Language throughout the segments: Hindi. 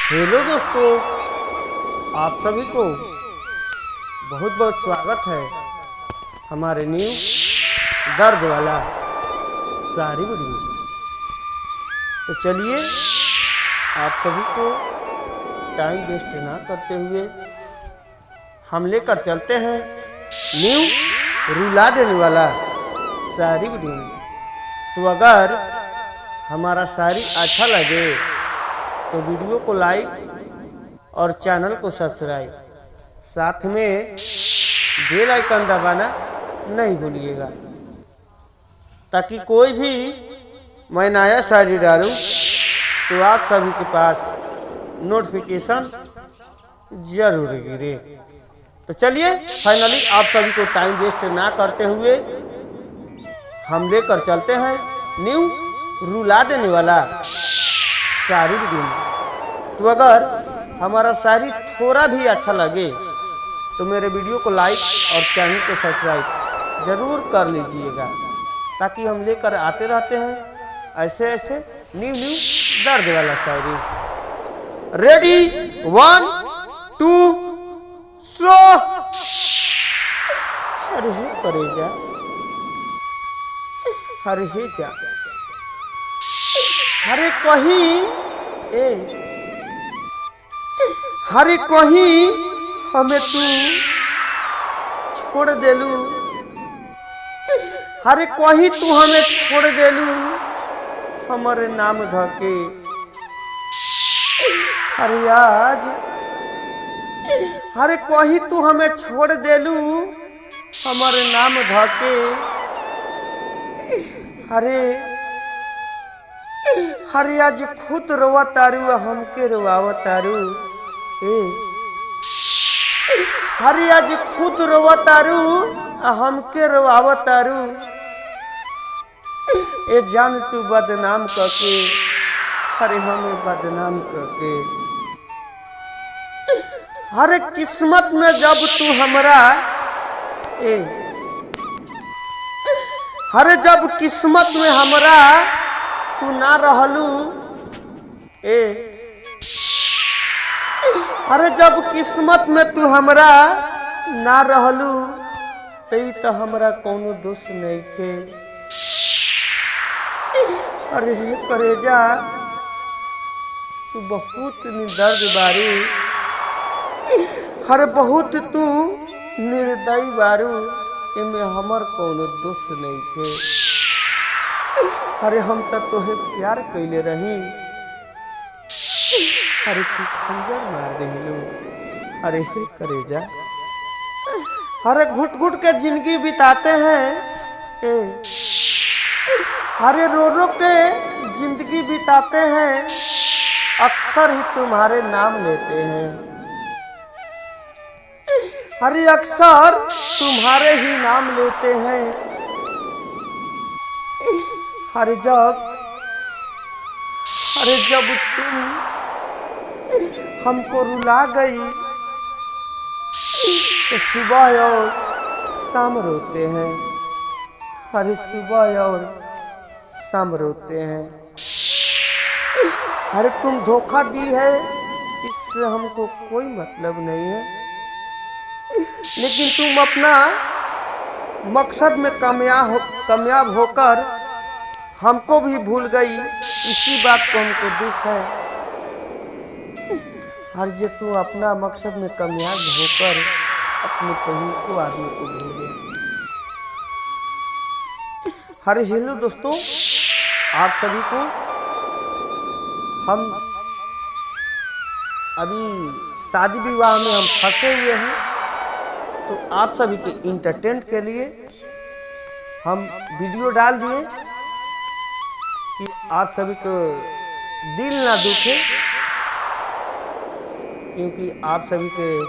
हेलो दोस्तों, आप सभी को बहुत बहुत स्वागत है हमारे न्यू दर्द वाला सारी वीडियो। तो चलिए आप सभी को टाइम वेस्ट ना करते हुए हम लेकर चलते हैं न्यू रुला देने वाला सारी वीडियो। तो अगर हमारा शायरी अच्छा लगे तो वीडियो को लाइक और चैनल को सब्सक्राइब, साथ में बेल आइकन दबाना नहीं भूलिएगा, ताकि कोई भी मैं नया शायरी डालूं तो आप सभी के पास नोटिफिकेशन जरूर गिरे। तो चलिए फाइनली आप सभी को टाइम वेस्ट ना करते हुए हम लेकर चलते हैं न्यू रुला देने वाला शायरी वीडियो। तो अगर हमारा शायरी थोड़ा भी अच्छा लगे तो मेरे वीडियो को लाइक और चैनल को सब्सक्राइब जरूर कर लीजिएगा, ताकि हम लेकर आते रहते हैं ऐसे ऐसे न्यू दर्द वाला शायरी। Ready 1 2 slow. अरे हे करेजा, अरे हे जा, हरे कहीं हरे कहीं हमें तू छोड़ देलू, हरे कहीं तू हमें छोड़ देलू हमारे नाम धके। हरे आज हरे कहीं तू हमें छोड़ देलू हमारे नाम धके। हरे आज खुद रोवा तारू हमके रोवा तारू। हरे आज खुद रोवा तारू हमके रोवा तारू। ए जान तू बदनाम करके, हरे हमें बदनाम करके। हरे किस्मत में जब तू हमरा हरे जब किस्मत में हमरा तू ना रहलू। अरे जब किस्मत में तू हमरा ना रहलू तो हमरा कोनो दोष नहीं थे। अरे हे करेजा, तू बहुत निर्दर्द बारू, हरे बहुत तू निर्दयी बारू, इमे हमर कोनो दोष नहीं थे। अरे हम तो तोहे प्यार कैले रही, अरे तू खंजर मार देलू। अरे हे करेजा, अरे घुट घुट के जिंदगी बिताते हैं, अरे रो रो के जिंदगी बिताते हैं, अक्सर ही तुम्हारे नाम लेते हैं। अरे अक्सर तुम्हारे ही नाम लेते हैं। अरे जब तुम हमको रुला गई तो सुबह और शाम रोते हैं। अरे सुबह और शाम रोते हैं। अरे तुम धोखा दी है, इससे हमको कोई मतलब नहीं है, लेकिन तुम अपना मकसद में कामयाब होकर हमको भी भूल गई, इसी बात को हमको दुख है। हर जे तू अपना मकसद में कामयाब होकर अपने पहले को आदमी को भूल गया। हरे हेलो दोस्तों, आप सभी को हम अभी शादी विवाह में हम फंसे हुए हैं, तो आप सभी के इंटरटेन के लिए हम वीडियो डाल दिए कि आप सभी को दिल ना दुखे, क्योंकि आप सभी के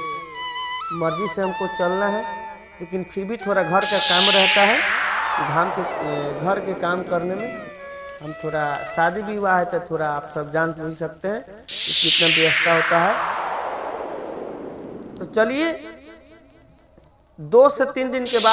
मर्जी से हमको चलना है, लेकिन फिर भी थोड़ा घर का काम रहता है। घर के काम करने में हम थोड़ा शादी विवाह है तो थोड़ा आप सब जान नहीं सकते हैं कि कितना व्यवस्था होता है। तो चलिए 2 से 3 दिन के बाद